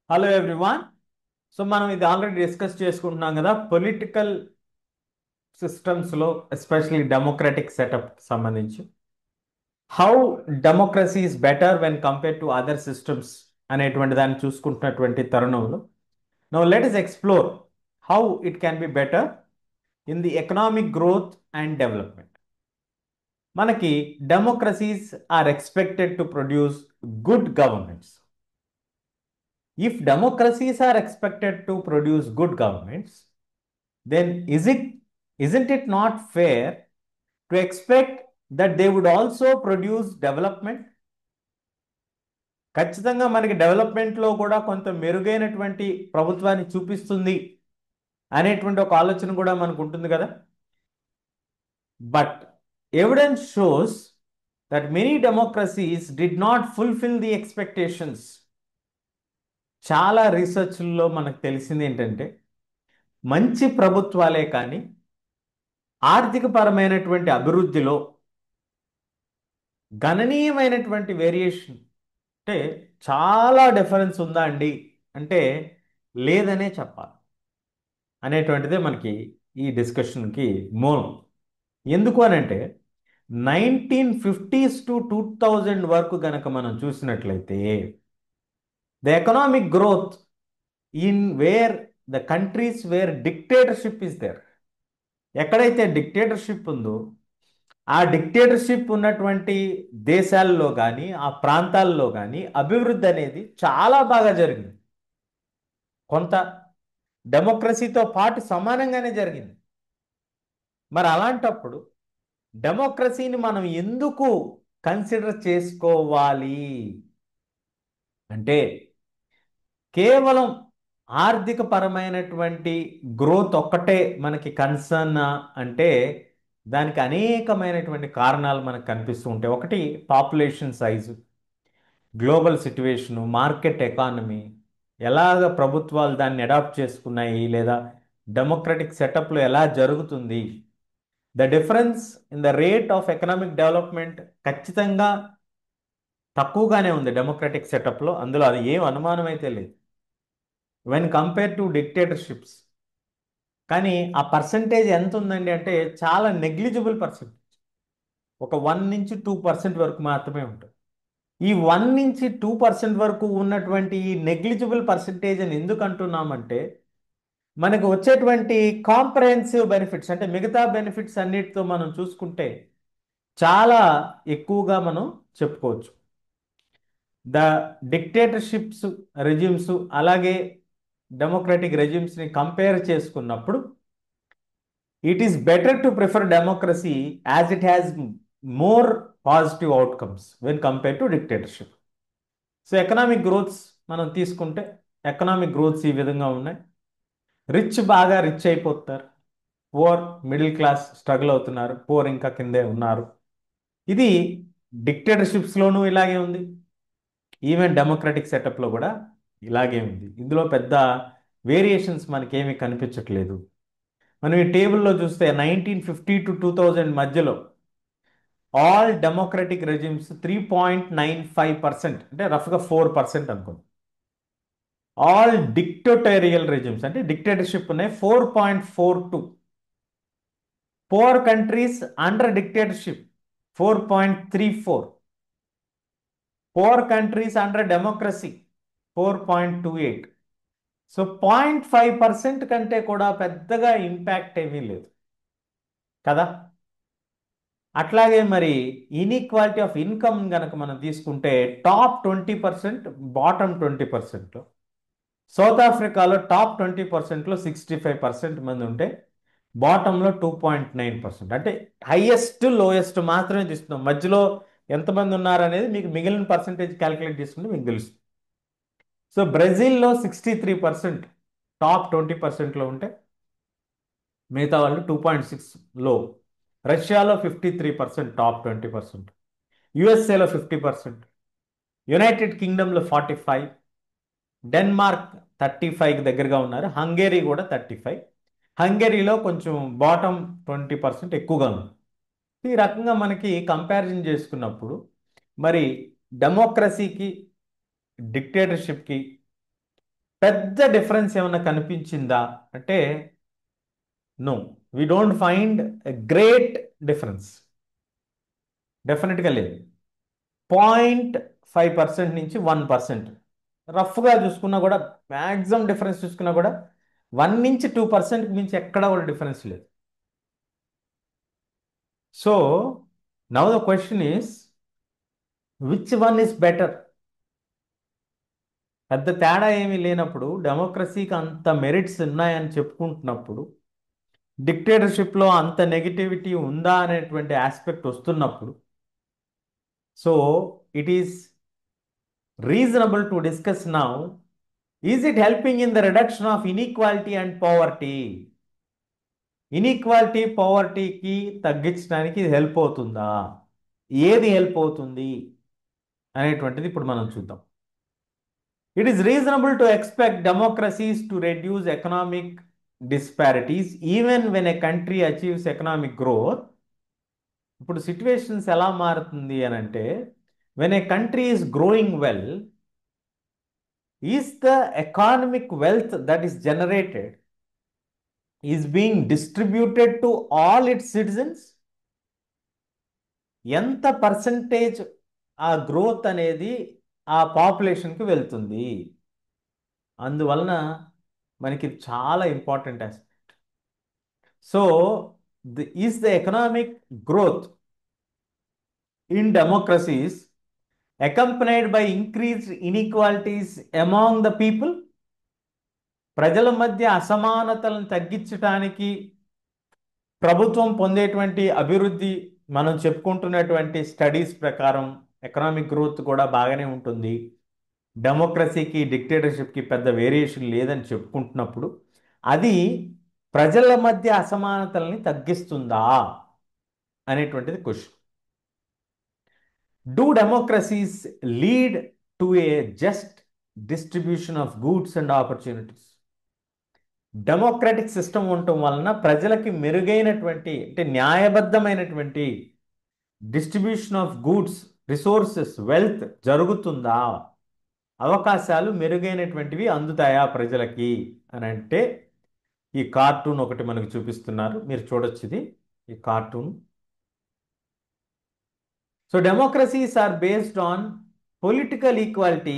Hello everyone. So మనం ఇది already discuss చేసుకుంటున్నాం కదా, పొలిటికల్ సిస్టమ్స్లో ఎస్పెషల్లీ డెమోక్రటిక్ సెటప్ సంబంధించి how democracy is better when compare to other systems అనేటువంటి దాన్ని చూసుకుంటున్నటువంటి తరుణంలో now let us explore how it can be better in the economic growth and development. మనకి democracies are expected to produce good governance. If democracies are expected to produce good governments, then isn't it not fair to expect that they would also produce development? ఖచ్చితంగా మనకి డెవలప్మెంట్లో కూడా కొంత మెరుగైనటువంటి ప్రభుత్వాన్ని చూపిస్తుంది అనేటువంటి ఒక ఆలోచన కూడా మనకు ఉంటుంది కదా. But evidence shows that many democracies did not fulfil the expectations. చాలా రీసెర్చ్ల్లో మనకు తెలిసింది ఏంటంటే మంచి ప్రభుత్వాలే కానీ ఆర్థిక పరమైనటువంటి అభివృద్ధిలో గణనీయమైనటువంటి వేరియేషన్, అంటే చాలా డిఫరెన్స్ ఉందా అండి అంటే లేదనే చెప్పాలి అనేటువంటిదే మనకి ఈ డిస్కషన్కి మూలం. ఎందుకు అని అంటే 1950s టు 2000 వరకు గనక మనం చూసినట్లయితే the economic growth in where the countries where dictatorship is there. ఎక్కడైతే డిక్టేటర్షిప్ ఉందో ఆ డిక్టేటర్షిప్ ఉన్నటువంటి దేశాల్లో కానీ ఆ ప్రాంతాల్లో కానీ అభివృద్ధి అనేది చాలా బాగా జరిగింది. కొంత డెమోక్రసీతో పాటు సమానంగానే జరిగింది. మరి అలాంటప్పుడు డెమోక్రసీని మనం ఎందుకు కన్సిడర్ చేసుకోవాలి అంటే కేవలం ఆర్థిక పరమైనటువంటి గ్రోత్ ఒక్కటే మనకి కన్సర్న్ అంటే దానికి అనేకమైనటువంటి కారణాలు మనకు కనిపిస్తూ ఉంటాయి. ఒకటి population size, global situation, market economy, ఎలాగ ప్రభుత్వాలు దాన్ని అడాప్ట్ చేసుకున్నాయి లేదా డెమోక్రటిక్ సెటప్లో ఎలా జరుగుతుంది, the difference in the rate of economic development ఖచ్చితంగా తక్కువగానే ఉంది డెమోక్రటిక్ సెటప్లో, అందులో అది ఏం అనుమానం అయితే లేదు వెన్ కంపేర్ టు డిక్టేటర్షిప్స్. కానీ ఆ పర్సంటేజ్ ఎంత ఉందండి అంటే చాలా నెగ్లిజిబుల్ పర్సెంటేజ్, ఒక 1 నుంచి 2% వరకు మాత్రమే ఉంటుంది. ఈ 1 నుంచి 2% వరకు ఉన్నటువంటి ఈ నెగ్లిజిబుల్ పర్సంటేజ్ అని ఎందుకు అంటున్నామంటే మనకు వచ్చేటువంటి కాంప్రహెన్సివ్ బెనిఫిట్స్ అంటే మిగతా బెనిఫిట్స్ అన్నిటితో మనం చూసుకుంటే చాలా ఎక్కువగా మనం చెప్పుకోవచ్చు. ద డిక్టేటర్షిప్స్ రెజిమ్స్ అలాగే డెమోక్రటిక్ రెజిమ్స్ని కంపేర్ చేసుకున్నప్పుడు it is better to prefer democracy as it has more positive outcomes when compare to dictatorship. So economic growths మనం తీసుకుంటే ఎకనామిక్ గ్రోత్స్ ఈ విధంగా ఉన్నాయి. రిచ్ బాగా రిచ్ అయిపోతారు, పూర్ మిడిల్ క్లాస్ స్ట్రగుల్ అవుతున్నారు, పూర్ ఇంకా కిందే ఉన్నారు. ఇది డిక్టేటర్షిప్స్లోనూ ఇలాగే ఉంది, ఈవెన్ డెమోక్రటిక్ సెటప్లో కూడా ఇలాగే ఉంది. ఇందులో పెద్ద వేరియేషన్స్ మనకేమీ కనిపించట్లేదు. మనం ఈ టేబుల్లో చూస్తే 1950 to 2000 మధ్యలో ఆల్ డెమోక్రటిక్ రెజిమ్స్ 3.95% అంటే రఫ్గా 4% అనుకోండి. ఆల్ డిక్టోటోరియల్ రెజిమ్స్ అంటే డిక్టేటర్షిప్ ఉన్నాయి 4.42. Poor countries under dictatorship 4.34. Poor countries under democracy 4.28. So 0.5% కంటే కూడా పెద్దగా ఇంపాక్ట్ ఏమీ లేదు కదా. అట్లాగే మరి ఇన్ఈక్వాలిటీ ఆఫ్ ఇన్కమ్ కనుక మనం తీసుకుంటే టాప్ 20%, బాటమ్ 20%లో, సౌత్ ఆఫ్రికాలో టాప్ 20%లో 65% మంది ఉంటే బాటంలో 2.9%. అంటే హైయెస్ట్ లోయెస్ట్ మాత్రమే తీస్తున్నాం, మధ్యలో ఎంతమంది ఉన్నారనేది మీకు మిగిలిన పర్సంటేజ్ క్యాలిక్యులేట్ చేసుకుంటే మీకు తెలుస్తుంది. సో బ్రెజిల్లో 63% టాప్ 20%లో ఉంటే మిగతా వాళ్ళు 2.6 లో, రష్యాలో 53% టాప్ 20%, యుఎస్ఏలో 50%, యునైటెడ్ కింగ్డమ్లో 45, డెన్మార్క్ 35కి దగ్గరగా ఉన్నారు, హంగేరీ కూడా 35. హంగేరీలో కొంచెం బాటమ్ 20% ఎక్కువగా ఉంది. ఈ రకంగా మనకి కంపారిజన్ చేసుకున్నప్పుడు మరి డెమోక్రసీకి డిక్టేటర్షిప్కి పెద్ద డిఫరెన్స్ ఏమైనా కనిపించిందా అంటే no, we don't find a great difference. డెఫినెట్గా లేదు. 0.5% నుంచి 1%, రఫ్గా చూసుకున్నా కూడా, మ్యాక్సిమం డిఫరెన్స్ చూసుకున్నా కూడా 1 నుంచి 2% మించి ఎక్కడ కూడా డిఫరెన్స్ లేదు. So now the question is which one is better? పెద్ద తేడా ఏమీ లేనప్పుడు, డెమోక్రసీకి అంత మెరిట్స్ ఉన్నాయని చెప్పుకుంటున్నప్పుడు, డిక్టేటర్షిప్లో అంత నెగిటివిటీ ఉందా అనేటువంటి ఆస్పెక్ట్ వస్తున్నప్పుడు, so it is reasonable to discuss now, is it helping in the reduction of inequality and poverty? Inequality పవర్టీకి తగ్గించడానికి ఇది హెల్ప్ అవుతుందా? ఏది హెల్ప్ అవుతుంది అనేటువంటిది ఇప్పుడు మనం చూద్దాం. It is reasonable to expect democracies to reduce economic disparities even when a country achieves economic growth. ఇప్పుడు సిచ్యువేషన్స్ ఎలా మారుతుంది అని అంటే, when a country is growing well, is the economic wealth that is generated is being distributed to all it's citizens? ఎంత percentage ఆ growth అనేది ఆ పాపులేషన్కి వెళ్తుంది? అందువలన మనకి చాలా important aspect. So is the economic growth in democracies accompanied by increased inequalities among the people? ప్రజల మధ్య అసమానతలను తగ్గించడానికి ప్రభుత్వం పొందేటువంటి అభివృద్ధి, మనం చెప్పుకుంటున్నటువంటి స్టడీస్ ప్రకారం ఎకనామిక్ గ్రోత్ కూడా బాగానే ఉంటుంది, డెమోక్రసీకి డిక్టేటర్షిప్కి పెద్ద వేరియేషన్ లేదని చెప్పుకుంటున్నప్పుడు, అది ప్రజల మధ్య అసమానతల్ని తగ్గిస్తుందా అనేటువంటిది question. Do democracies lead to a just distribution of goods and opportunities? Democratic system ఉండటం వలన ప్రజలకి మెరుగైనటువంటి, అంటే న్యాయబద్ధమైనటువంటి distribution of goods, resources, wealth జరుగుతుందా? అవకాశాలు మెరుగైనటువంటివి అందుతాయా ప్రజలకి అని అంటే, ఈ కార్టూన్ ఒకటి మనకు చూపిస్తున్నారు, మీరు చూడొచ్చు ఇది, ఈ cartoon. So democracies are based on political equality.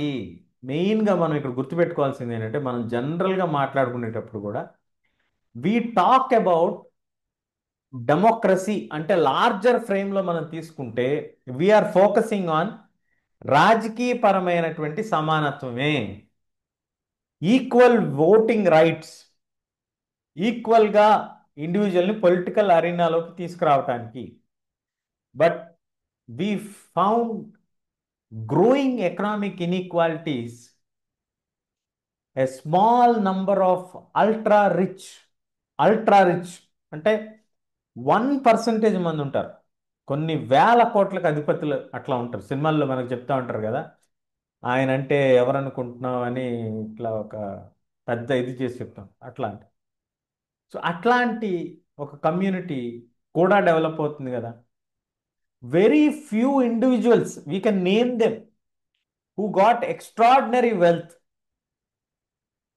మెయిన్గా మనం ఇక్కడ గుర్తుపెట్టుకోవాల్సింది ఏంటంటే, మనం జనరల్గా మాట్లాడుకునేటప్పుడు కూడా వి టాక్ అబౌట్ డెమోక్రసీ అంటే లార్జర్ ఫ్రేమ్లో మనం తీసుకుంటే వీఆర్ ఫోకసింగ్ ఆన్ రాజకీయపరమైనటువంటి సమానత్వమే, ఈక్వల్ ఓటింగ్ రైట్స్, ఈక్వల్గా ఇండివిజువల్ని పొలిటికల్ అరీనాలోకి తీసుకురావటానికి. But we found growing economic inequalities, a small number of ultra rich అంటే 1% మంది ఉంటారు, కొన్ని వేల కోట్లకు అధిపతులు అట్లా ఉంటారు. సినిమాల్లో మనకు చెప్తా ఉంటారు కదా, ఆయన అంటే ఎవరనుకుంటున్నావు అని ఇట్లా ఒక పెద్ద ఇది చేసి చెప్తాం అట్లాంటి. సో అట్లాంటి ఒక కమ్యూనిటీ కూడా డెవలప్ అవుతుంది కదా. Very few individuals, we can name them, who got extraordinary wealth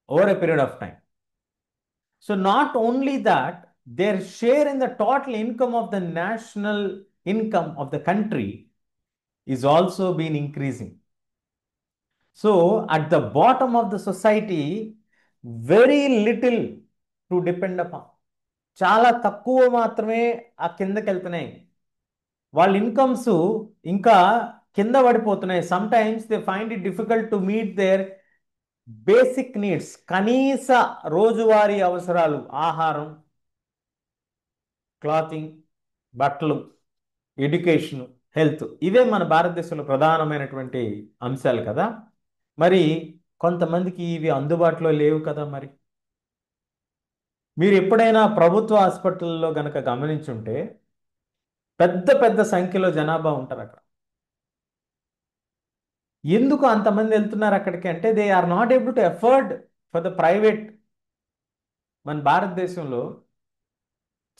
over a period of time. So not only that, their share in the total income of the national income of the country is also been increasing. So at the bottom of the society, very little to depend upon. చాలా తక్కువ మాత్రమే ఆ కిందకి వెళ్తున్నాయి, వాళ్ళ incomes ఇంకా కింద పడిపోతున్నాయి. Sometimes they find it difficult to meet their basic needs, కనీస రోజువారీ అవసరాలు, ఆహారం, క్లాతింగ్, బట్టలు, ఎడ్యుకేషన్, హెల్త్, ఇవే మన భారతదేశంలో ప్రధానమైనటువంటి అంశాలు కదా. మరి కొంతమందికి ఇవి అందుబాటులో లేవు కదా. మరి మీరు ఎప్పుడైనా ప్రభుత్వ హాస్పిటల్లో గనక గమనించుంటే పెద్ద పెద్ద సంఖ్యలో జనాభా ఉంటారు అక్కడ. ఎందుకు అంతమంది వెళ్తున్నారు అక్కడికి అంటే, they are not able to afford for the private. మన భారతదేశంలో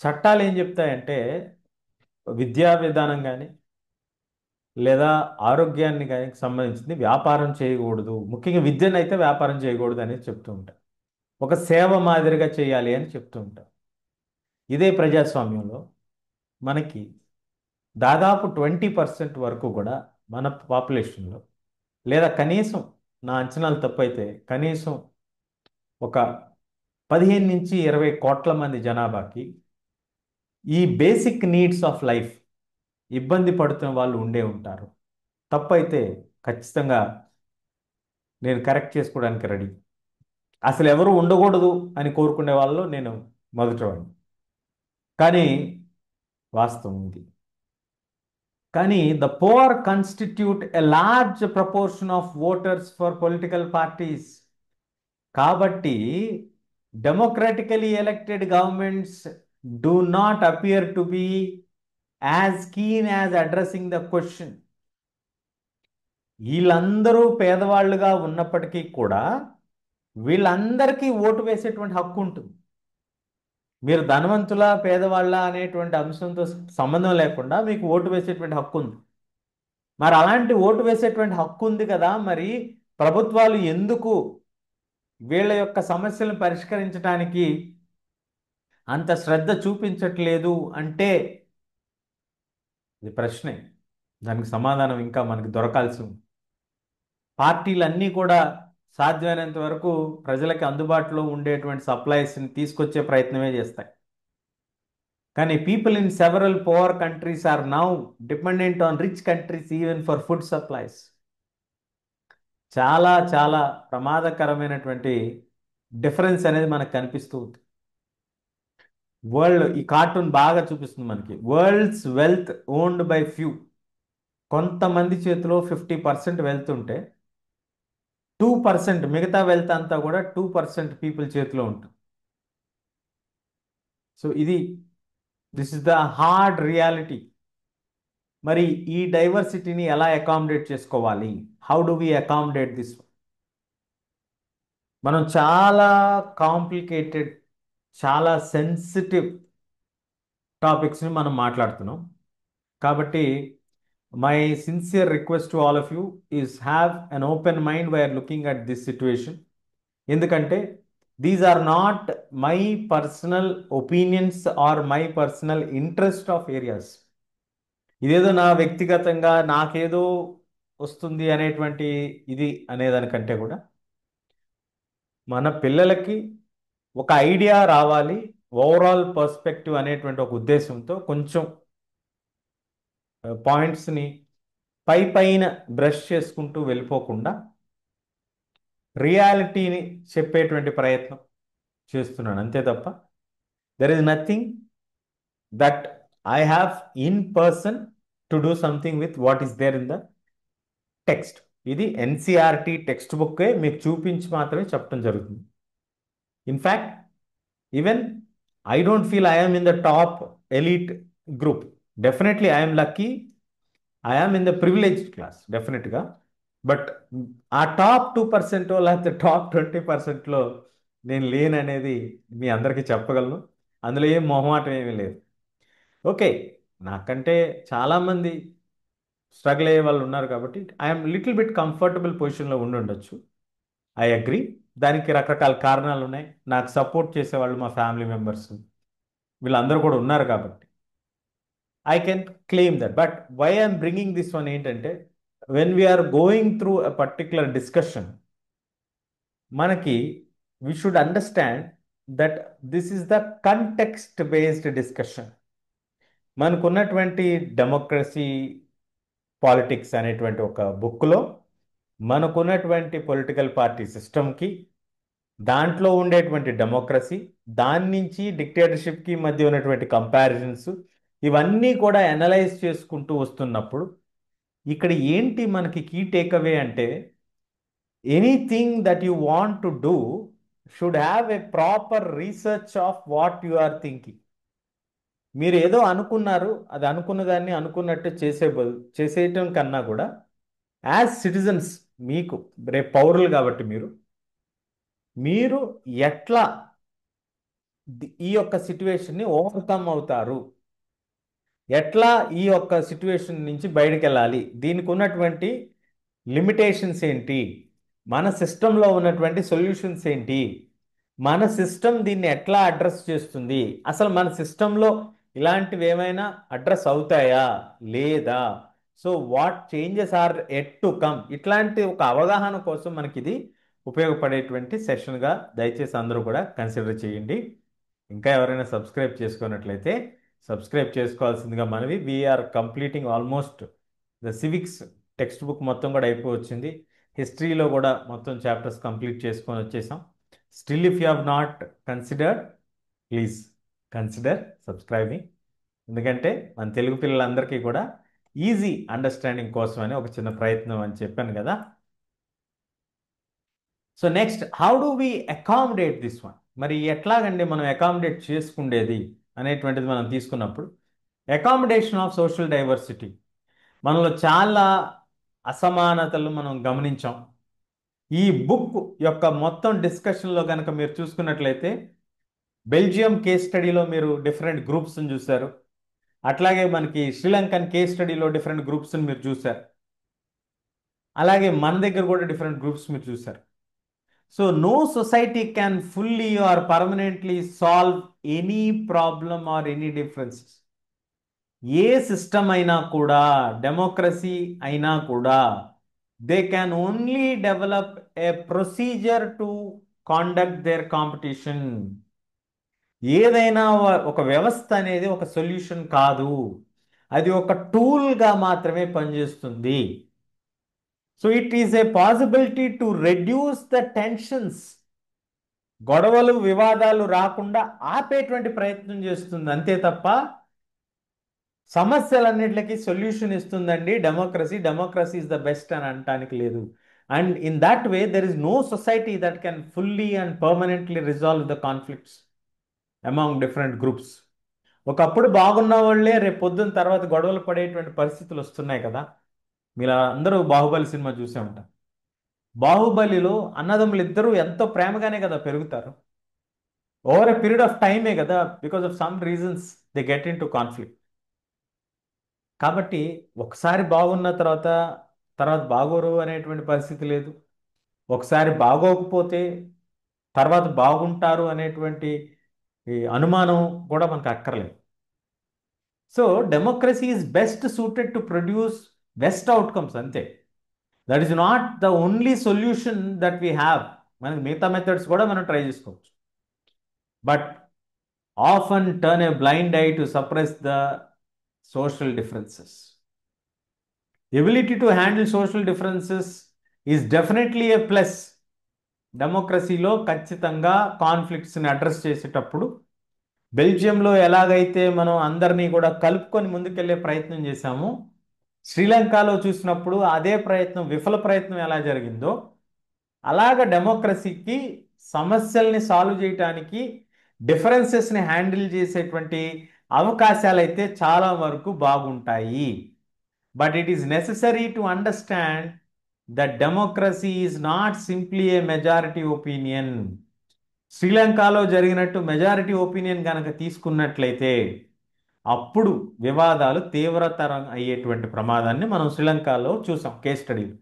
చట్టాలు ఏం చెప్తాయంటే, విద్యా విధానం కానీ, లేదా ఆరోగ్యాన్ని కానీ సంబంధించింది వ్యాపారం చేయకూడదు, ముఖ్యంగా విద్యను అయితే వ్యాపారం చేయకూడదు అనేది చెప్తూ ఉంటారు. ఒక సేవ మాదిరిగా చేయాలి అని చెప్తూ ఉంటారు. ఇదే ప్రజాస్వామ్యంలో మనకి దాదాపు 20% వరకు కూడా మన పాపులేషన్లో, లేదా కనీసం నా అంచనాలు తప్పైతే కనీసం ఒక 15 నుంచి 20 కోట్ల మంది జనాభాకి ఈ బేసిక్ నీడ్స్ ఆఫ్ లైఫ్ ఇబ్బంది పడుతున్న వాళ్ళు ఉండే ఉంటారు. తప్పైతే ఖచ్చితంగా నేను కరెక్ట్ చేసుకోవడానికి రెడీ. అసలు ఎవరు ఉండకూడదు అని కోరుకునే వాళ్ళు నేను మొదటివాడిని. కానీ వాస్తవం ఇది. కానీ the poor constitute a large proportion of voters for political parties. కాబట్టి democratically elected governments do not appear to be as keen as addressing the question. వీళ్ళందరూ పేదవాళ్ళుగా ఉన్నప్పటికీ కూడా వీళ్ళందరికీ ఓటు వేసేటువంటి హక్కు ఉంటుంది. మీరు ధనవంతుల పేదవాళ్ళ అనేటువంటి అంశంతో సంబంధం లేకుండా మీకు ఓటు వేసేటువంటి హక్కు ఉంది. మరి అలాంటి ఓటు వేసేటువంటి హక్కు ఉంది కదా, మరి ప్రభుత్వాలు ఎందుకు వీళ్ళ యొక్క సమస్యలను పరిష్కరించడానికి అంత శ్రద్ధ చూపించట్లేదు అంటే ఇది ప్రశ్నే. దానికి సమాధానం ఇంకా మనకి దొరకాల్సి ఉంది. పార్టీలన్నీ కూడా సాధ్యమైనంత వరకు ప్రజలకి అందుబాటులో ఉండేటువంటి సప్లైస్ని తీసుకొచ్చే ప్రయత్నమే చేస్తాయి. కానీ people in several poor countries are now dependent on rich countries even for food supplies. చాలా చాలా ప్రమాదకరమైనటువంటి డిఫరెన్స్ అనేది మనకు కనిపిస్తూ ఉంది. ఈ కార్టూన్ బాగా చూపిస్తుంది మనకి. World's wealth owned by few. కొంతమంది చేతిలో 50% వెల్త్ ఉంటే 2%, మిగతా వెల్త్ అంతా కూడా 2% పీపుల్ చేతిలో ఉంటుంది. So this is the hard reality. మరి ఈ డైవర్సిటీని ఎలా అకామిడేట్ చేసుకోవాలి? How do we accommodate this? మనం చాలా కాంప్లికేటెడ్, చాలా సెన్సిటివ్ టాపిక్స్ని మనం మాట్లాడుతున్నాం. కాబట్టి my sincere request to all of you is have an open mind we're looking at this situation. ఎందుకంటే these are not my personal opinions or my personal interest of areas. ఇదేదో నా వ్యక్తిగతంగా నాకేదో వస్తుంది అనేటువంటి ఇది అనేదానికంటే కూడా మన పిల్లలకి ఒక ఐడియా రావాలి, ఓవరాల్ పర్స్పెక్టివ్ అనేటువంటి ఒక ఉద్దేశంతో కొంచెం పాయింట్స్ని పైన బ్రష్ చేసుకుంటూ వెళ్ళిపోకుండా రియాలిటీని చెప్పేటువంటి ప్రయత్నం చేస్తున్నాను, అంతే తప్ప there is nothing that I have in person to do something with what is there in the text. ఇది ఎన్సిఆర్టీ టెక్స్ట్ బుక్కే మీకు చూపించి మాత్రమే చెప్పడం జరుగుతుంది. In fact even I don't feel I am in the top elite group. Definitely I'm lucky, I'm in the privileged class డెఫినెట్గా. But ఆ top 2% లేకపోతే టాప్ 20%లో నేను లేననేది మీ అందరికీ చెప్పగలను. అందులో ఏం మొహమాటం ఏమీ లేదు. ఓకే, నాకంటే చాలామంది స్ట్రగుల్ అయ్యే వాళ్ళు ఉన్నారు కాబట్టి ఐఎమ్ లిటిల్ బిట్ కంఫర్టబుల్ పొజిషన్లో ఉండి ఉండొచ్చు. I agree. దానికి రకరకాల కారణాలు ఉన్నాయి. నాకు సపోర్ట్ చేసేవాళ్ళు మా ఫ్యామిలీ మెంబర్స్ వీళ్ళందరూ కూడా ఉన్నారు కాబట్టి I can claim that. But why I'm bringing this one ఏంటంటే when we're going through a particular discussion, మనకి we should understand that this is the context based discussion. మనకున్నటువంటి డెమోక్రసీ పాలిటిక్స్ అనేటువంటి ఒక బుక్లో మనకున్నటువంటి పొలిటికల్ పార్టీ సిస్టమ్కి, దాంట్లో ఉండేటువంటి డెమోక్రసీ, దాని నుంచి డిక్టేటర్షిప్కి మధ్య ఉన్నటువంటి కంపారిజన్స్, ఇవన్నీ కూడా అనలైజ్ చేసుకుంటూ వస్తున్నప్పుడు ఇక్కడ ఏంటి మనకి కీ టేక్అవే అంటే anything that you want to do should have a proper research of what you are thinking. మీరు ఏదో అనుకున్నారు, అది అనుకున్న దాన్ని అనుకున్నట్టు చేసేయటం కన్నా కూడా యాజ్ సిటిజన్స్, మీకు రేపు పౌరులు కాబట్టి మీరు ఎట్లా ఈ యొక్క సిట్యువేషన్ని ఓవర్కమ్ అవుతారు, ఎట్లా ఈ యొక్క సిట్యుయేషన్ నుంచి బయటకు వెళ్ళాలి, దీనికి ఉన్నటువంటి లిమిటేషన్స్ ఏంటి, మన సిస్టంలో ఉన్నటువంటి సొల్యూషన్స్ ఏంటి, మన సిస్టమ్ దీన్ని ఎట్లా అడ్రస్ చేస్తుంది, అసలు మన సిస్టంలో ఇలాంటివి ఏమైనా అడ్రస్ అవుతాయా లేదా, so what changes are yet to come, ఇట్లాంటి ఒక అవగాహన కోసం మనకి ఇది ఉపయోగపడేటువంటి సెషన్గా దయచేసి అందరూ కూడా కన్సిడర్ చేయండి. ఇంకా ఎవరైనా సబ్స్క్రైబ్ చేసుకున్నట్లయితే సబ్స్క్రైబ్ చేసుకోవాల్సిందిగా మనవి. We're completing almost the civics text book మొత్తం కూడా అయిపోవచ్చింది. హిస్టరీలో కూడా మొత్తం చాప్టర్స్ కంప్లీట్ చేసుకొని వచ్చేసాం. Still if you have not considered, please consider subscribing. ఎందుకంటే మన తెలుగు పిల్లలందరికీ కూడా ఈజీ అండర్స్టాండింగ్ కోసమని ఒక చిన్న ప్రయత్నం అని చెప్పాను కదా. So next, how do we accommodate this one, మరి ఎట్లాగండి మనం అకామిడేట్ చేసుకుండేది అనేటువంటిది మనం తీసుకున్నప్పుడు, అకామిడేషన్ ఆఫ్ సోషల్ డైవర్సిటీ, మనలో చాలా అసమానతలు మనం గమనించాం. ఈ బుక్ యొక్క మొత్తం డిస్కషన్లో కనుక మీరు చూసుకున్నట్లయితే బెల్జియం కేస్ స్టడీలో మీరు డిఫరెంట్ గ్రూప్స్ని చూశారు, అట్లాగే మనకి శ్రీలంకన్ కేస్ స్టడీలో డిఫరెంట్ గ్రూప్స్ని మీరు చూశారు, అలాగే మన దగ్గర కూడా డిఫరెంట్ గ్రూప్స్ మీరు చూశారు. So no society can fully or permanently solve any problem or any differences. ఏ సిస్టమ్ అయినా కూడా, డెమోక్రసీ అయినా కూడా, they can only develop a procedure to conduct their competition. ఏదైనా ఒక వ్యవస్థ అనేది ఒక సొల్యూషన్ కాదు, అది ఒక టూల్గా మాత్రమే పనిచేస్తుంది. So it is a possibility to reduce the tensions, గొడవలు వివాదాలు రాకుండా ఆపేటువంటి ప్రయత్నం చేస్తుంది, అంతే తప్ప సమస్యలన్నిటికీ సొల్యూషన్ ఇస్తుందండి democracy, democracy is the best అని అనటానికి లేదు. And in that way there is no society that can fully and permanently resolve the conflicts among different groups. ఒకప్పుడు బాగున్న వాళ్ళే రేపు పొద్దున్న తర్వాత గొడవలు పడేటువంటి పరిస్థితులు వస్తున్నాయి కదా. మీరు అందరూ బాహుబలి సినిమా చూసే ఉంటారు. బాహుబలిలో అన్నదమ్ములు ఇద్దరూ ఎంతో ప్రేమగానే కదా పెరుగుతారు. ఓవర్ ఎ పీరియడ్ ఆఫ్ టైమే కదా, because of some reasons they get in to conflict. కాబట్టి ఒకసారి బాగున్న తర్వాత తర్వాత బాగోరు అనేటువంటి పరిస్థితి లేదు. ఒకసారి బాగోకపోతే తర్వాత బాగుంటారు అనేటువంటి ఈ అనుమానం కూడా మనకు అక్కర్లేదు. So democracy is best suited to produce best outcomes, అంతే. That is not the only solution that we have. మనకి మిగతా మెథడ్స్ కూడా మనం ట్రై చేసుకోవచ్చు, but often turn a blind eye to suppress the social differences. Ability to handle social differences is definitely a plus. డెమోక్రసీలో ఖచ్చితంగా కాన్ఫ్లిక్ట్స్ని address చేసేటప్పుడు బెల్జియంలో ఎలాగైతే మనం అందరినీ కూడా కలుపుకొని ముందుకెళ్లే ప్రయత్నం చేశామో, శ్రీలంకలో చూసినప్పుడు అదే ప్రయత్నం, విఫల ప్రయత్నం ఎలా జరిగిందో, అలాగ డెమోక్రసీకి సమస్యల్ని సాల్వ్ చేయటానికి, డిఫరెన్సెస్ని హ్యాండిల్ చేసేటువంటి అవకాశాలు అయితే చాలా వరకు బాగుంటాయి. But it is necessary to understand that democracy is not simply A majority opinion. శ్రీలంకలో జరిగినట్టు మెజారిటీ ఒపీనియన్ కనుక తీసుకున్నట్లయితే అప్పుడు వివాదాలు తీవ్రతరం అయ్యేటువంటి ప్రమాదాన్ని మనం శ్రీలంకలో చూసాం కేస్ స్టడీలు.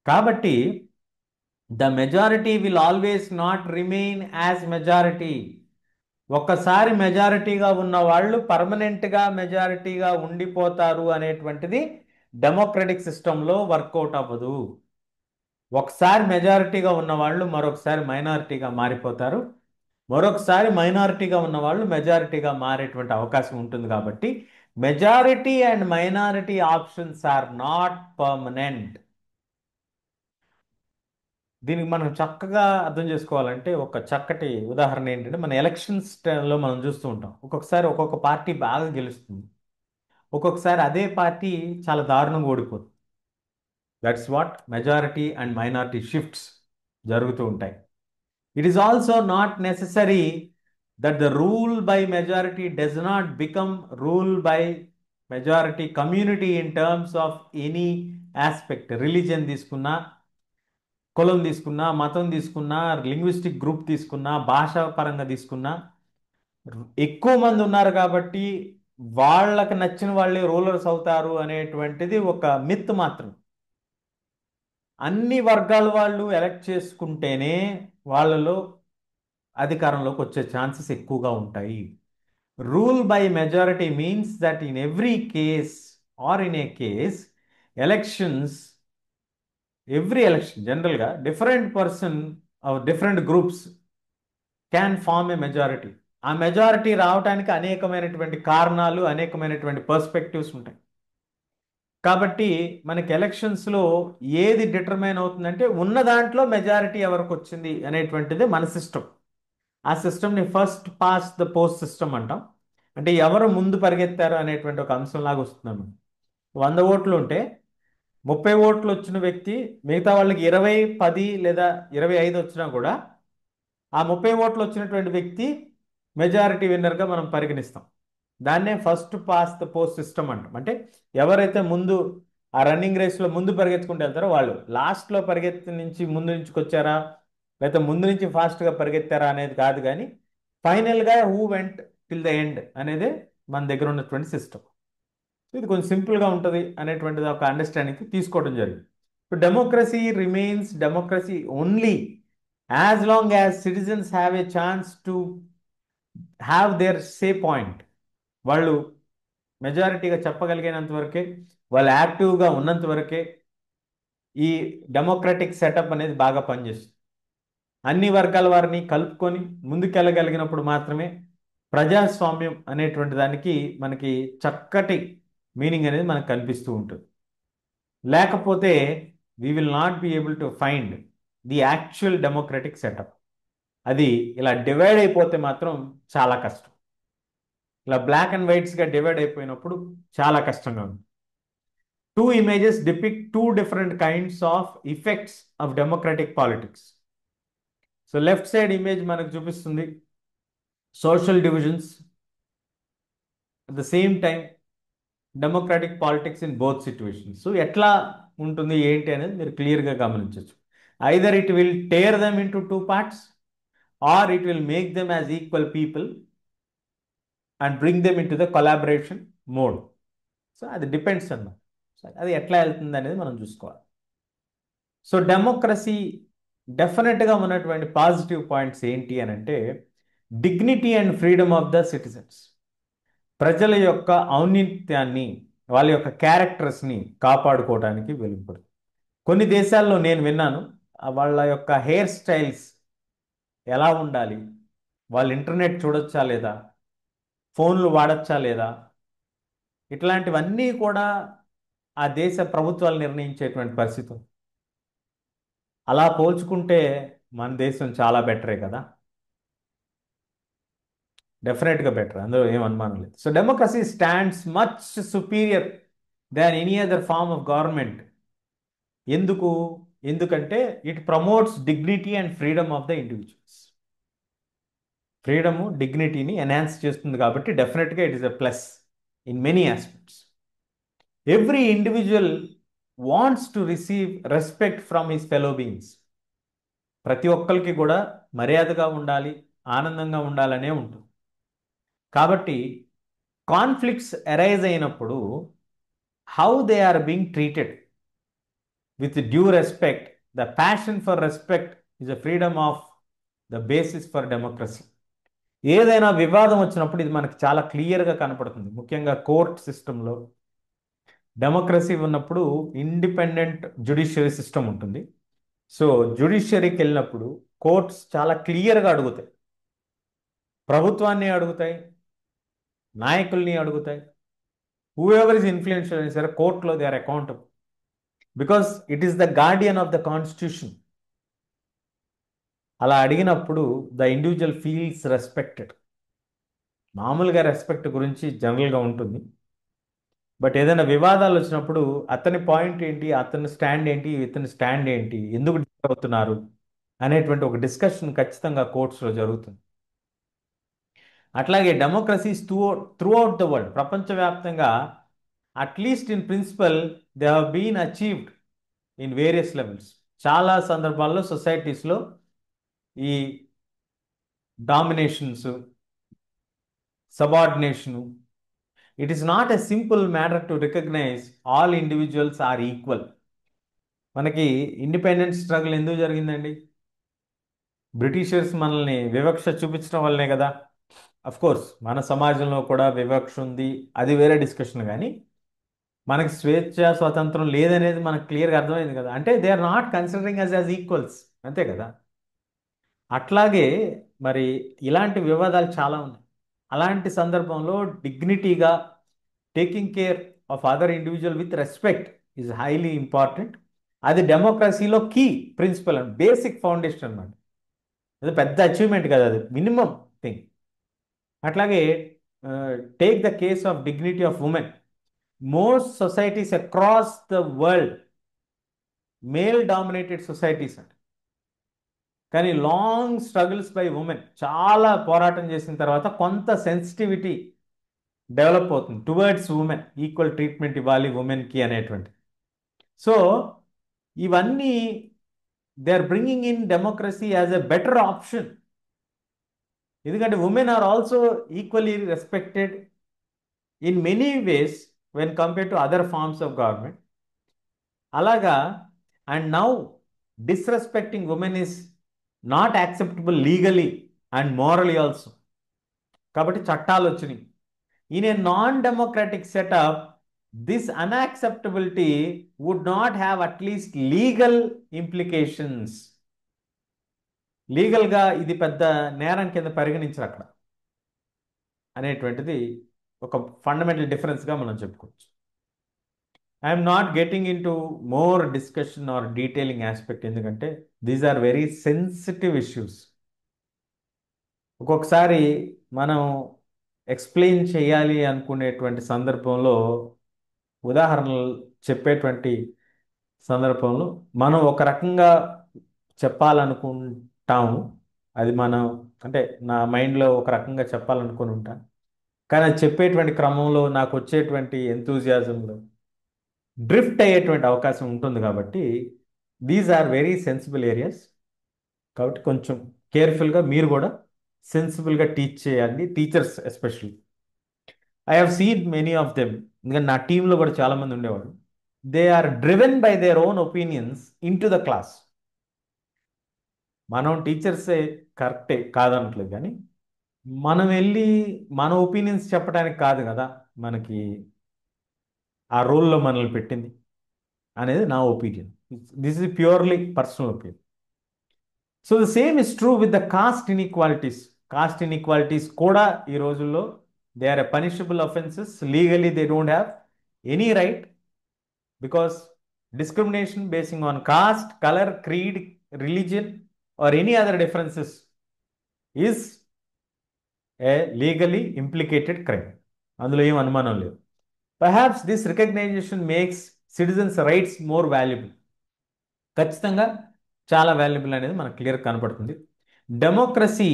కాబట్టి the majority will always not remain as majority. ఒక్కసారి మెజారిటీగా ఉన్న వాళ్ళు పర్మనెంట్గా మెజారిటీగా ఉండిపోతారు అనేటువంటిది డెమోక్రటిక్ సిస్టంలో వర్కౌట్ అవ్వదు. ఒకసారి మెజారిటీగా ఉన్న వాళ్ళు మరొకసారి మైనారిటీగా మారిపోతారు, మరొకసారి మైనారిటీగా ఉన్న వాళ్ళు మెజారిటీగా మారేటువంటి అవకాశం ఉంటుంది. కాబట్టి majority and minority options are not permanent. దీనికి మనం చక్కగా అర్థం చేసుకోవాలంటే ఒక చక్కటి ఉదాహరణ ఏంటంటే, మన ఎలక్షన్స్ లో మనం చూస్తూ ఉంటాం, ఒక్కొక్కసారి ఒక్కొక్క పార్టీ బాగా గెలుస్తుంది, ఒక్కొక్కసారి అదే పార్టీ చాలా దారుణంగా ఓడిపోతుంది. That's what majority and minority shifts జరుగుతూ ఉంటాయి. It is also not necessary that the rule by majority does not become rule by majority community in terms of any aspect. Religion తీసుకున్నా, కులం తీసుకున్నా, మతం తీసుకున్నా, లింగ్విస్టిక్ గ్రూప్ తీసుకున్నా, భాషా పరంగా తీసుకున్నా, ఎక్కువ మంది ఉన్నారు కాబట్టి వాళ్ళకి నచ్చిన వాళ్ళే రూలర్స్ అవుతారు అనేటువంటిది ఒక మిత్ మాత్రం. అన్ని వర్గాల వాళ్ళు ఎలక్ట్ చేసుకుంటేనే వాళ్ళలో అధికారంలోకి వచ్చే ఛాన్సెస్ ఎక్కువగా ఉంటాయి. Rule by majority means that in every case or in a case elections, every election జనరల్గా different person different groups can form a majority. ఆ మెజారిటీ రావడానికి అనేకమైనటువంటి కారణాలు, అనేకమైనటువంటి పర్స్పెక్టివ్స్ ఉంటాయి. కాబట్టి మనకి ఎలక్షన్స్లో ఏది డిటర్మైన్ అవుతుందంటే ఉన్న దాంట్లో మెజారిటీ ఎవరికి వచ్చింది అనేటువంటిది మన సిస్టమ్. ఆ సిస్టమ్ని first pass the post system అంటాం. అంటే ఎవరు ముందు పరిగెత్తారు అనేటువంటి ఒక అంశంలాగా వస్తున్నాను. 100 ఓట్లు ఉంటే 30 ఓట్లు వచ్చిన వ్యక్తి మిగతా వాళ్ళకి 20, 10 లేదా 25 వచ్చినా కూడా ఆ 30 ఓట్లు వచ్చినటువంటి వ్యక్తి మెజారిటీ విన్నర్గా మనం పరిగణిస్తాం. దాన్నే first pass the post system అంటాం. అంటే ఎవరైతే ముందు ఆ రన్నింగ్ రేస్లో ముందు పరిగెత్తుకుంటూ వెళ్తారో వాళ్ళు లాస్ట్లో పరిగెత్తి నుంచి ముందు నుంచి వచ్చారా, లేకపోతే ముందు నుంచి ఫాస్ట్గా పరిగెత్తారా అనేది కాదు, కానీ ఫైనల్గా who went till the end అనేది మన దగ్గర ఉన్నటువంటి సిస్టమ్. ఇది కొంచెం సింపుల్గా ఉంటుంది అనేటువంటిది ఒక అండర్స్టాండింగ్కి తీసుకోవడం జరిగింది. ఇప్పుడు democracy remains democracy only as long as citizens have a chance to have their say point. వాళ్ళు మెజారిటీగా చెప్పగలిగినంత వరకే, వాళ్ళు యాక్టివ్గా ఉన్నంత వరకే ఈ డెమోక్రటిక్ సెటప్ అనేది బాగా పనిచేస్తుంది. అన్ని వర్గాల వారిని కలుపుకొని ముందుకెళ్ళగలిగినప్పుడు మాత్రమే ప్రజాస్వామ్యం అనేటువంటి దానికి మనకి చక్కటి మీనింగ్ అనేది మనకు కనిపిస్తూ ఉంటుంది. లేకపోతే we will not be able to find the actual democratic setup. అది ఇలా డివైడ్ అయిపోతే మాత్రం చాలా కష్టం. ఇలా బ్లాక్ అండ్ వైట్స్గా డివైడ్ అయిపోయినప్పుడు చాలా కష్టంగా ఉంది. Two images depict two different kinds of effects of democratic politics. So left side image మనకు చూపిస్తుంది social divisions, at the same time democratic politics in both situations. So ఎట్లా ఉంటుంది ఏంటి అనేది మీరు క్లియర్గా గమనించవచ్చు. Either it will tear them into two parts or it will make them as equal people and bring them into the collaboration mode. So అది depends అన్నమాట. So అది ఎట్లా వెళ్తుంది అనేది మనం చూసుకోవాలి. సో డెమోక్రసీ డెఫినెట్గా ఉన్నటువంటి పాజిటివ్ పాయింట్స్ ఏంటి అని అంటే dignity and freedom of the citizens. ప్రజల యొక్క ఔన్నత్యాన్ని, వాళ్ళ యొక్క క్యారెక్టర్స్ని కాపాడుకోవడానికి వెలువడు. కొన్ని దేశాల్లో నేను విన్నాను వాళ్ళ యొక్క హెయిర్ స్టైల్స్ ఎలా ఉండాలి, వాళ్ళు ఇంటర్నెట్ చూడొచ్చా లేదా, ఫోన్లు వాడచ్చా లేదా, ఇట్లాంటివన్నీ కూడా ఆ దేశ ప్రభుత్వాలు నిర్ణయించేటువంటి పరిస్థితి. అలా పోల్చుకుంటే మన దేశం చాలా బెటరే కదా. డెఫినెట్గా బెటర్, అందులో ఏం అనుమానం లేదు. So democracy stands much superior than any other form of government. ఎందుకంటే it promotes dignity and freedom of the individuals. Freedom డిగ్నిటీని ఎన్హాన్స్ చేస్తుంది కాబట్టి డెఫినెట్గా it is a plus in many aspects. Every individual wants to receive respect from his fellow beings. ప్రతి ఒక్కరికి కూడా మర్యాదగా ఉండాలి, ఆనందంగా ఉండాలనే ఉంటుంది. కాబట్టి కాన్ఫ్లిక్ట్స్ అరైజ్ అయినప్పుడు how they are being treated with due respect, the passion for respect is a freedom of the basis for democracy. ఏదైనా వివాదం వచ్చినప్పుడు ఇది మనకి చాలా క్లియర్గా కనపడుతుంది. ముఖ్యంగా కోర్ట్ సిస్టంలో డెమోక్రసీ ఉన్నప్పుడు ఇండిపెండెంట్ జ్యుడిషియరీ సిస్టమ్ ఉంటుంది. సో జ్యుడిషియరీకి వెళ్ళినప్పుడు కోర్ట్స్ చాలా క్లియర్గా అడుగుతాయి, ప్రభుత్వాన్ని అడుగుతాయి, నాయకుల్ని అడుగుతాయి. హూ ఎవర్ ఇస్ ఇన్ఫ్లుయెన్షియల్ అయినా సరే కోర్టులో they are accountable because it is the guardian of the constitution. అలా అడిగినప్పుడు ద ఇండివిజువల్ ఫీల్స్ రెస్పెక్టెడ్. మామూలుగా రెస్పెక్ట్ గురించి జనరల్గా ఉంటుంది, బట్ ఏదైనా వివాదాలు వచ్చినప్పుడు అతని పాయింట్ ఏంటి, అతని స్టాండ్ ఏంటి, ఇతని స్టాండ్ ఏంటి, ఎందుకు డిస్కస్ అవుతున్నారు అనేటువంటి ఒక డిస్కషన్ ఖచ్చితంగా కోర్ట్స్లో జరుగుతుంది. అట్లాగే democracies throughout the world, ప్రపంచవ్యాప్తంగా at least in principle they have been achieved in various levels. చాలా సందర్భాల్లో సొసైటీస్లో ఈ dominations, subordination, it is not a simple matter to recognize all individuals are equal. మనకి ఇండిపెండెన్స్ స్ట్రగుల్ ఎందుకు జరిగిందండి? Britishers మనల్ని వివక్ష చూపించడం వల్లనే కదా. అఫ్ కోర్స్ మన సమాజంలో కూడా వివక్ష ఉంది, అది వేరే డిస్కషన్. కానీ మనకి స్వేచ్ఛ స్వాతంత్రం లేదనేది మనకు క్లియర్గా అర్థమైంది కదా. అంటే they are not considering us as equals, అంతే కదా. అట్లాగే మరి ఇలాంటి వివాదాలు చాలా ఉన్నాయి. అలాంటి సందర్భంలో డిగ్నిటీగా taking care of other individual with respect is highly important. అది డెమోక్రసీలో key principle and basic foundation అన్నమాట. అది పెద్ద అచీవ్మెంట్ కదా, అది మినిమం థింగ్. అట్లాగే take the case of dignity of women. Most societies across the world male dominated societies అంట. కానీ లాంగ్ స్ట్రగుల్స్ బై ఉమెన్, చాలా పోరాటం చేసిన తర్వాత కొంత సెన్సిటివిటీ డెవలప్ అవుతుంది టువర్డ్స్ ఉమెన్, ఈక్వల్ ట్రీట్మెంట్ ఇవ్వాలి ఉమెన్కి అనేటువంటి. సో ఇవన్నీ they are bringing in democracy as a better option. ఎందుకంటే women are also equally respected in many ways when compare to other forms of government. అలాగా, and now disrespecting women is not acceptable legally and morally also. కాబట్టి చట్టాలు వచ్చినాయి. In a non democratic setup this unacceptability would not have at least legal implications. లీగల్గా ఇది పెద్ద నేరం కింద పరిగణించరు అక్కడ అనేటువంటిది ఒక ఫండమెంటల్ డిఫరెన్స్గా మనం చెప్పుకోవచ్చు. I'm not getting in to more discussion or detailing aspect, ఎందుకంటే these are very sensitive issues. ఒక్కొక్కసారి మనం ఎక్స్ప్లెయిన్ చేయాలి అనుకునేటువంటి సందర్భంలో, ఉదాహరణలు చెప్పేటువంటి సందర్భంలో మనం ఒక రకంగా చెప్పాలనుకుంటాము. అది మనం, అంటే నా మైండ్లో ఒక రకంగా చెప్పాలనుకుని ఉంటాను. కానీ అది చెప్పేటువంటి క్రమంలో నాకు వచ్చేటువంటి ఎంతూజియాజంలో డ్రిఫ్ట్ అయ్యేటువంటి అవకాశం ఉంటుంది. కాబట్టి these are very sensible areas. కాబట్టి కొంచెం కేర్ఫుల్గా మీరు కూడా సెన్సిబుల్గా టీచ్ చేయాలి, teachers especially. I have seen many of them, ఎందుకంటే నా టీంలో కూడా చాలామంది ఉండేవాడు. They are driven by their own opinions into the class. మనం టీచర్సే కరెక్టే కాదనట్లేదు, కానీ మనం వెళ్ళి మన ఒపీనియన్స్ చెప్పడానికి కాదు కదా మనకి ఆ రోల్లో మనల్ని పెట్టింది అనేది నా opinion. This is purely personal opinion. So the same is true with the caste inequalities. Caste inequalities కూడా ఈ రోజుల్లో they are a punishable offences. Legally they don't have any right, because discrimination basing on caste, color, creed, religion, or any other differences is a legally implicated crime. అందులో ఏం అనుమానం లేదు. Perhaps this recognition makes citizens' rights more valuable. ఖచ్చితంగా చాలా valuable అనేది మనకు clear కనపడుతుంది. Democracy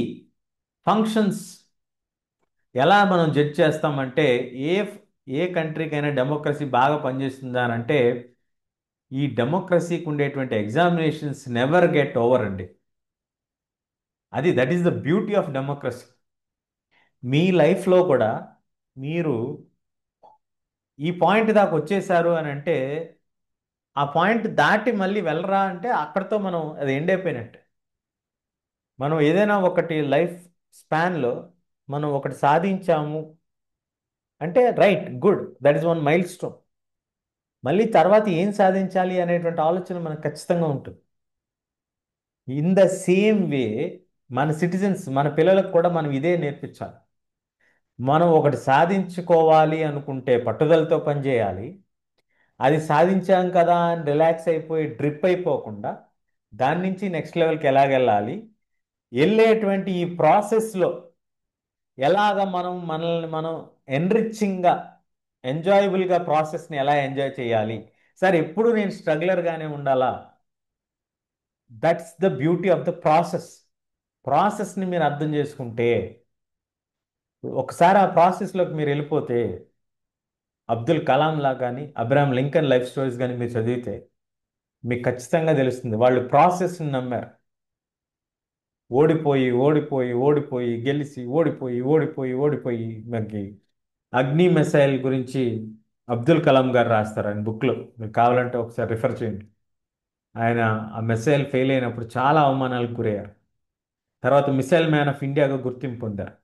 functions ఎలా మనం జడ్జ్ చేస్తామంటే, ఏ ఏ కంట్రీకైనా డెమోక్రసీ బాగా పనిచేస్తుందా అని అంటే, ఈ డెమోక్రసీకి ఉండేటువంటి ఎగ్జామినేషన్స్ నెవర్ గెట్ ఓవర్ అండి. That is the beauty of democracy. మీ లైఫ్లో కూడా మీరు ఈ పాయింట్ దాకా వచ్చేసారు అని అంటే, ఆ పాయింట్ దాటి మళ్ళీ వెళ్ళరా అంటే అక్కడితో మనం అది ఎండ్ అయిపోయినట్టే. మనం ఏదైనా ఒకటి లైఫ్ స్పాన్లో మనం ఒకటి సాధించాము అంటే, right, good, that is one mile stone. మళ్ళీ తర్వాత ఏం సాధించాలి అనేటువంటి ఆలోచన మనకు ఖచ్చితంగా ఉంటుంది. ఇన్ ద సేమ్ వే మన సిటిజన్స్, మన పిల్లలకు కూడా మనం ఇదే నేర్పించాలి. మనం ఒకటి సాధించుకోవాలి అనుకుంటే పట్టుదలతో పనిచేయాలి. అది సాధించాం కదా అని రిలాక్స్ అయిపోయి డ్రిప్ అయిపోకుండా దాని నుంచి నెక్స్ట్ లెవెల్కి ఎలాగెళ్ళాలి, వెళ్ళేటువంటి ఈ ప్రాసెస్లో ఎలాగ మనల్ని మనం ఎన్రిచింగ్గా, ఎంజాయబుల్గా ప్రాసెస్ని ఎలా ఎంజాయ్ చేయాలి. సార్ ఎప్పుడు నేను స్ట్రగ్లర్గానే ఉండాలా? That's the beauty of the process. ప్రాసెస్ని మీరు అర్థం చేసుకుంటే, ఒకసారి ఆ ప్రాసెస్లోకి మీరు వెళ్ళిపోతే, అబ్దుల్ కలాం లా కానీ అబ్రహాం లింకన్ లైఫ్ స్టోరీస్ కానీ మీరు చదివితే మీకు ఖచ్చితంగా తెలుస్తుంది. వాళ్ళు ప్రాసెస్ని నమ్మారు. ఓడిపోయి ఓడిపోయి ఓడిపోయి గెలిచి ఓడిపోయి ఓడిపోయి ఓడిపోయి మనకి అగ్ని మిసైల్ గురించి అబ్దుల్ కలాం గారు రాస్తారు ఆయన బుక్లో. మీరు కావాలంటే ఒకసారి రిఫర్ చేయండి. ఆయన ఆ మిసైల్ ఫెయిల్ అయినప్పుడు చాలా అవమానాలకు గురయ్యారు. తర్వాత మిసైల్ మ్యాన్ ఆఫ్ ఇండియాగా గుర్తింపు పొందారు.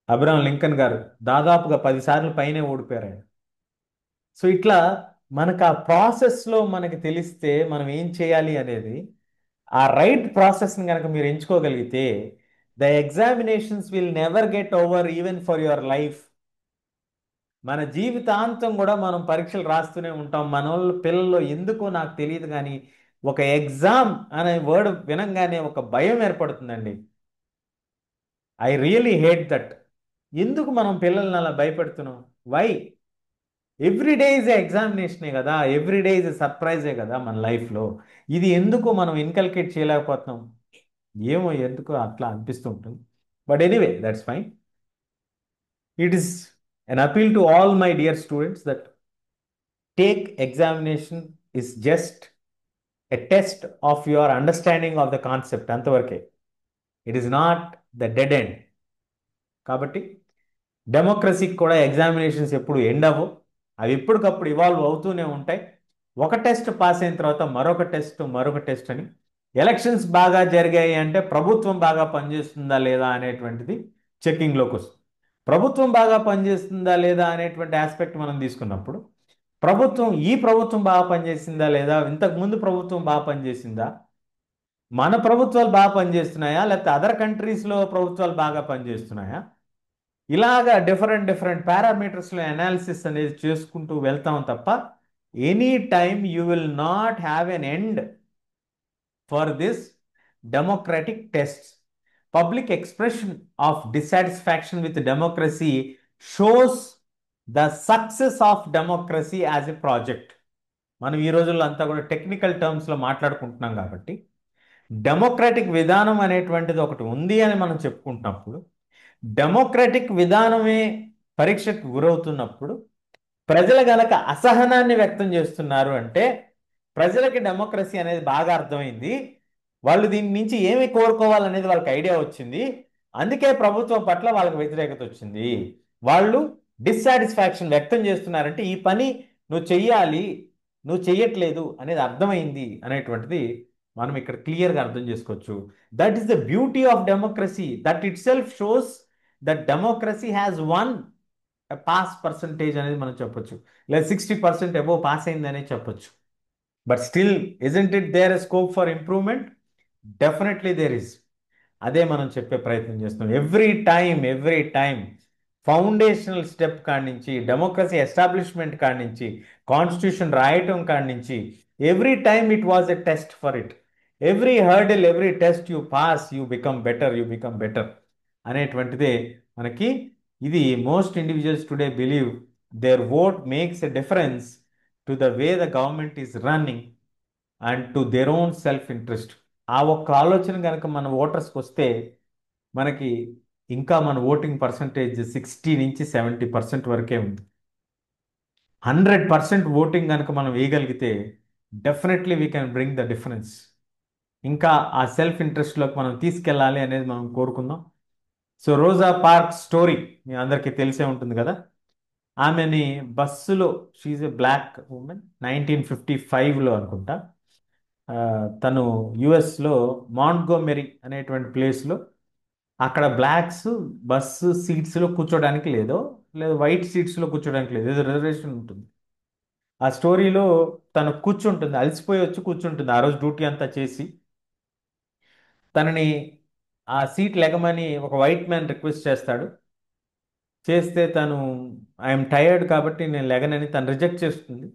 అబ్రహం లింకన్ గారు దాదాపుగా 10 సార్లు పైనే ఓడిపోయారు ఆయన. సో ఇట్లా మనకు ఆ ప్రాసెస్లో మనకి తెలిస్తే మనం ఏం చేయాలి అనేది, ఆ రైట్ ప్రాసెస్ని కనుక మీరు ఎంచుకోగలిగితే, the examinations will never get over even for your life. మన జీవితాంతం కూడా మనం పరీక్షలు రాస్తూనే ఉంటాం. మన వాళ్ళు పిల్లల్లో ఎందుకో నాకు తెలియదు కానీ ఒక ఎగ్జామ్ అనే వర్డ్ వినంగానే ఒక భయం ఏర్పడుతుందండి. I really hate that. ఎందుకు మనం పిల్లల్ని అలా భయపెడుతున్నాం? వై? ఎవ్రీ డే ఇస్ ఎగ్జామినేషనే కదా, ఎవ్రీ డే ఇస్ సర్ప్రైజే కదా మన లైఫ్లో. ఇది ఎందుకు మనం ఇన్కల్కేట్ చేయలేకపోతున్నాం? ఏమో ఎందుకో అట్లా అనిపిస్తూ ఉంటుంది. But anyway that's fine. It is an appeal to all my dear students that take examination is just a test of your understanding of the concept అంతవరకే. It is not the dead end. కాబట్టి డెమోక్రసీకి కూడా examinations ఎప్పుడు end అవ్వవు. అవి ఎప్పటికప్పుడు evolve అవుతూనే ఉంటాయి. ఒక టెస్ట్ పాస్ అయిన తర్వాత మరొక టెస్ట్, మరొక టెస్ట్ అని. ఎలక్షన్స్ బాగా జరిగాయి అంటే ప్రభుత్వం బాగా పనిచేస్తుందా లేదా అనేటువంటిది చెక్కింగ్లోకి వస్తుంది. ప్రభుత్వం బాగా పనిచేస్తుందా లేదా అనేటువంటి ఆస్పెక్ట్ మనం తీసుకున్నప్పుడు, ఈ ప్రభుత్వం బాగా పనిచేసిందా లేదా, ఇంతకు ముందు ప్రభుత్వం బాగా పనిచేసిందా, మన ప్రభుత్వాలు బాగా పనిచేస్తున్నాయా, లేకపోతే అదర్ కంట్రీస్లో ప్రభుత్వాలు బాగా పనిచేస్తున్నాయా, ఇలాగా డిఫరెంట్ డిఫరెంట్ పారామీటర్స్లో అనాలిసిస్ అనేది చేసుకుంటూ వెళ్తాం తప్ప any time you will not have an end for this democratic test. Public expression of dissatisfaction with democracy shows the success of democracy as a project. మనం ఈ రోజుల్లో అంతా కూడా టెక్నికల్ టర్మ్స్లో మాట్లాడుకుంటున్నాం కాబట్టి, డెమోక్రటిక్ విధానం అనేటువంటిది ఒకటి ఉంది అని మనం చెప్పుకుంటున్నప్పుడు, డెమోక్రటిక్ విధానమే పరీక్షకు గురవుతున్నప్పుడు, ప్రజలు గనక అసహనాన్ని వ్యక్తం చేస్తున్నారు అంటే ప్రజలకి డెమోక్రసీ అనేది బాగా అర్థమైంది, వాళ్ళు దీని నుంచి ఏమి కోరుకోవాలనేది వాళ్ళకి ఐడియా వచ్చింది, అందుకే ప్రభుత్వం పట్ల వాళ్ళకి వ్యతిరేకత వచ్చింది, వాళ్ళు డిస్సాటిస్ఫాక్షన్ వ్యక్తం చేస్తున్నారంటే ఈ పని నువ్వు చెయ్యాలి, నువ్వు చెయ్యట్లేదు అనేది అర్థమైంది అనేటువంటిది మనం ఇక్కడ క్లియర్గా అర్థం చేసుకోవచ్చు. That is the beauty of democracy. That itself shows that democracy has one pass percentage అనేది మనం చెప్పొచ్చు, లేదా 60% అబోవ్ పాస్ అయిందనే చెప్పొచ్చు. But still isn't it there a scope for improvement? Definitely there is. అదే మనం చెప్పే ప్రయత్నం చేస్తున్నాం. ఎవ్రీ టైం ఫౌండేషనల్ స్టెప్ కాడి నుంచి, డెమోక్రసీ ఎస్టాబ్లిష్మెంట్ కాడి నుంచి, కాన్స్టిట్యూషన్ రాయటం కాడి నుంచి, every time it was a test for it. Every hurdle, every test you pass, you become better అనేటువంటిదే మనకి. ఇది most individuals today believe their vote makes a difference to the way the government is running and to their own self interest. ఆ ఒక్క ఆలోచన కనుక మన ఓటర్స్కి వస్తే మనకి ఇంకా మన ఓటింగ్ పర్సంటేజ్ 60 నుంచి 70% వరకే ఉంది. 100% ఓటింగ్ కనుక మనం వేయగలిగితే definitely we can bring the difference. ఇంకా ఆ సెల్ఫ్ ఇంట్రెస్ట్లోకి మనం తీసుకెళ్ళాలి అనేది మనం కోరుకుందాం. సో రోజా పార్క్ స్టోరీ మీ అందరికీ తెలిసే ఉంటుంది కదా. ఆమెని బస్సులో, షీఈ్ ఎ బ్లాక్ ఉమెన్, 1955లో అనుకుంటా. ఆ, తను యుఎస్లో మాంట్గోమెరీ అనేటువంటి ప్లేస్లో, అక్కడ బ్లాక్స్ బస్సు సీట్స్లో కూర్చోడానికి లేదో, లేదా వైట్ సీట్స్లో కూర్చోడానికి లేదు, ఏదో రిజర్వేషన్ ఉంటుంది. ఆ స్టోరీలో తను కూర్చుంటుంది, అలసిపోయి వచ్చి కూర్చుంటుంది ఆ రోజు డ్యూటీ అంతా చేసి. తనని ఆ సీట్ లెగమని ఒక వైట్ మ్యాన్ రిక్వెస్ట్ చేస్తాడు. చేస్తే తను ఐఎమ్ టైర్డ్ కాబట్టి నేను లెగనని తను రిజెక్ట్ చేస్తుంది.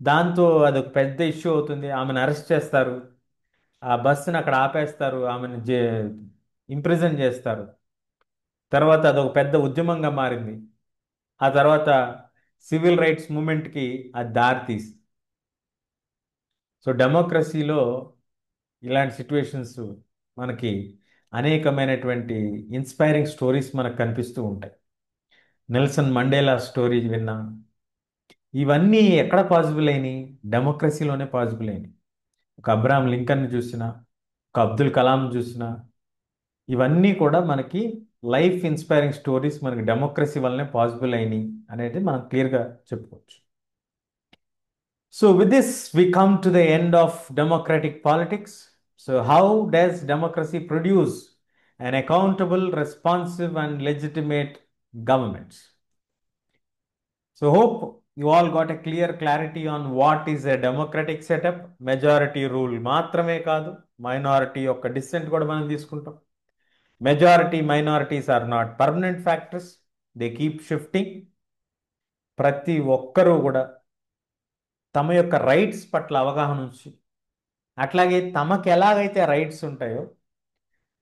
దాంతో అదొక పెద్ద ఇష్యూ అవుతుంది. ఆమెను అరెస్ట్ చేస్తారు, ఆ బస్సుని అక్కడ ఆపేస్తారు, ఆమెను ఇంప్రిజన్ చేస్తారు. తర్వాత అదొక పెద్ద ఉద్యమంగా మారింది. ఆ తర్వాత సివిల్ రైట్స్ మూమెంట్కి అది దారి తీసి. సో డెమోక్రసీలో ఇలాంటి సిచ్యువేషన్స్ మనకి అనేకమైనటువంటి ఇన్స్పైరింగ్ స్టోరీస్ మనకు కనిపిస్తూ ఉంటాయి. నెల్సన్ మండేలా స్టోరీ విన్నా. ఇవన్నీ ఎక్కడ పాసిబుల్ అయినాయి? డెమోక్రసీలోనే పాసిబుల్ అయినాయి. ఒక అబ్రహాం లింకన్ చూసినా, ఒక అబ్దుల్ కలాం చూసినా, ఇవన్నీ కూడా మనకి లైఫ్ ఇన్స్పైరింగ్ స్టోరీస్ మనకి డెమోక్రసీ వల్లనే పాసిబుల్ అయినాయి అనేది మనం క్లియర్గా చెప్పుకోవచ్చు. So, with this, we come to the end of democratic politics. So, how does democracy produce an accountable, responsive, and legitimate government? So, hope you all got a clear clarity on what is a democratic setup. Majority rule మాత్రమే కాదు, minority యొక్క decent కూడా మనం తీసుకుంటాం. Majority minorities are not permanent factors, they keep shifting. ప్రతి ఒక్కరూ కూడా తమ యొక్క రైట్స్ పట్ల అవగాహన ఉంచి, అట్లాగే తమకు ఎలాగైతే రైట్స్ ఉంటాయో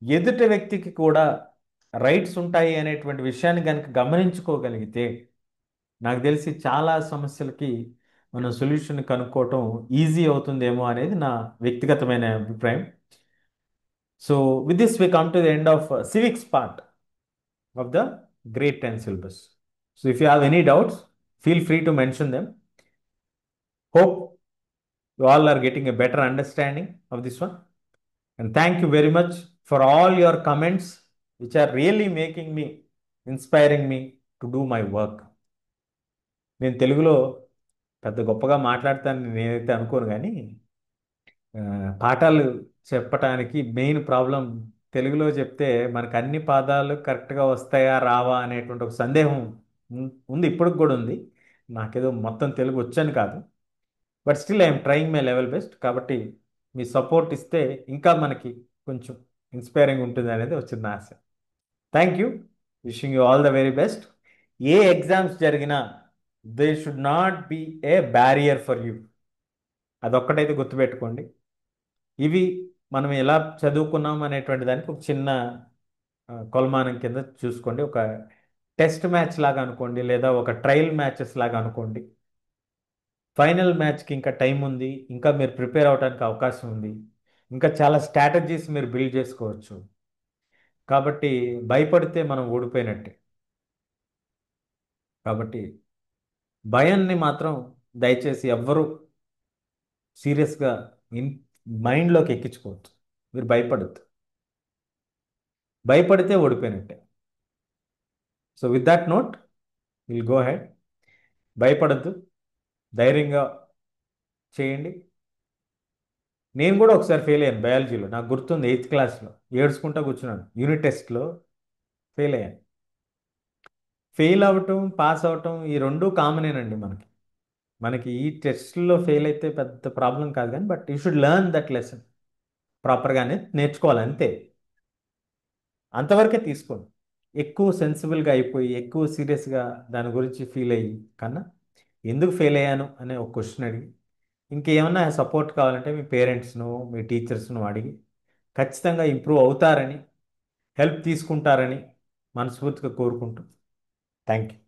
ఎదుటి వ్యక్తికి కూడా రైట్స్ ఉంటాయి అనేటువంటి విషయాన్ని కనుక గమనించుకోగలిగితే, నాకు తెలిసి చాలా సమస్యలకి మనం సొల్యూషన్ కనుక్కోవటం ఈజీ అవుతుందేమో అనేది నా వ్యక్తిగతమైన అభిప్రాయం. So with this we come to the end of civics part of the great 10 syllabus. So if you have any doubts, feel free to mention them. Hope you all are getting a better understanding of this one. And thank you very much for all your comments, which are really making me, inspiring me to do my work. నేను తెలుగులో పెద్ద గొప్పగా మాట్లాడతానని నేనైతే అనుకోను, కానీ ఆ, పాఠాలు చెప్పటానికి మెయిన్ ప్రాబ్లం తెలుగులో చెప్తే మనకు అన్ని పదాలు కరెక్ట్గా వస్తాయా రావా అనేటువంటి ఒక సందేహం ఉంది, ఇప్పటికి కూడా ఉంది. నాకేదో మొత్తం తెలుగు వచ్చని కాదు, but still I'm trying my level best. కాబట్టి మీ సపోర్ట్ ఇస్తే ఇంకా మనకి కొంచెం ఇన్స్పైరింగ్ ఉంటుంది అనేది వచ్చింది ఆశ. Thank you. Wishing you all the very best. ఏ ఎగ్జామ్స్ జరిగినా they should not be a barrier for you. అదొక్కటైతే గుర్తుపెట్టుకోండి. ఇవి మనం ఎలా చదువుకున్నాం అనేటువంటి దానికి ఒక చిన్న కొలమానం కింద చూసుకోండి. ఒక టెస్ట్ మ్యాచ్ లాగా అనుకోండి, లేదా ఒక ట్రయల్ మ్యాచెస్ లాగా అనుకోండి. ఫైనల్ మ్యాచ్కి ఇంకా టైం ఉంది, ఇంకా మీరు ప్రిపేర్ అవడానికి అవకాశం ఉంది, ఇంకా చాలా స్ట్రాటజీస్ మీరు బిల్డ్ చేసుకోవచ్చు. కాబట్టి భయపడితే మనం ఓడిపోయినట్టే. కాబట్టి భయాన్ని మాత్రం దయచేసి ఎవ్వరూ సీరియస్గా ఇన్ మైండ్లోకి ఎక్కించుకోవద్దు. మీరు భయపడద్దు, భయపడితే ఓడిపోయినట్టే. So with that note will go head. భయపడద్దు, ధైర్యంగా చేయండి. నేను కూడా ఒకసారి ఫెయిల్ అయ్యాను బయాలజీలో, నాకు గుర్తుంది. 8th క్లాస్లో ఏడ్చుకుంటా కూర్చున్నాను, యూనిట్ టెస్ట్లో ఫెయిల్ అయ్యాను. ఫెయిల్ అవ్వటం, పాస్ అవ్వటం ఈ రెండు కామనేనండి మనకి. మనకి ఈ టెస్ట్లో ఫెయిల్ అయితే పెద్ద ప్రాబ్లం కాదు, కానీ but you should learn that lesson. ప్రాపర్గానే నేర్చుకోవాలి అంతే, అంతవరకే తీసుకోండి. ఎక్కువ సెన్సిబుల్గా అయిపోయి ఎక్కువ సీరియస్గా దాని గురించి ఫీల్ అయ్యి కన్నా, ఎందుకు ఫెయిల్ అయ్యాను అనే ఒక క్వశ్చన్ అడిగి, ఇంకేమన్నా సపోర్ట్ కావాలంటే మీ పేరెంట్స్ను, మీ టీచర్స్ను అడిగి ఖచ్చితంగా ఇంప్రూవ్ అవుతారని, హెల్ప్ తీసుకుంటారని మనస్ఫూర్తిగా కోరుకుంటూ థ్యాంక్ యూ.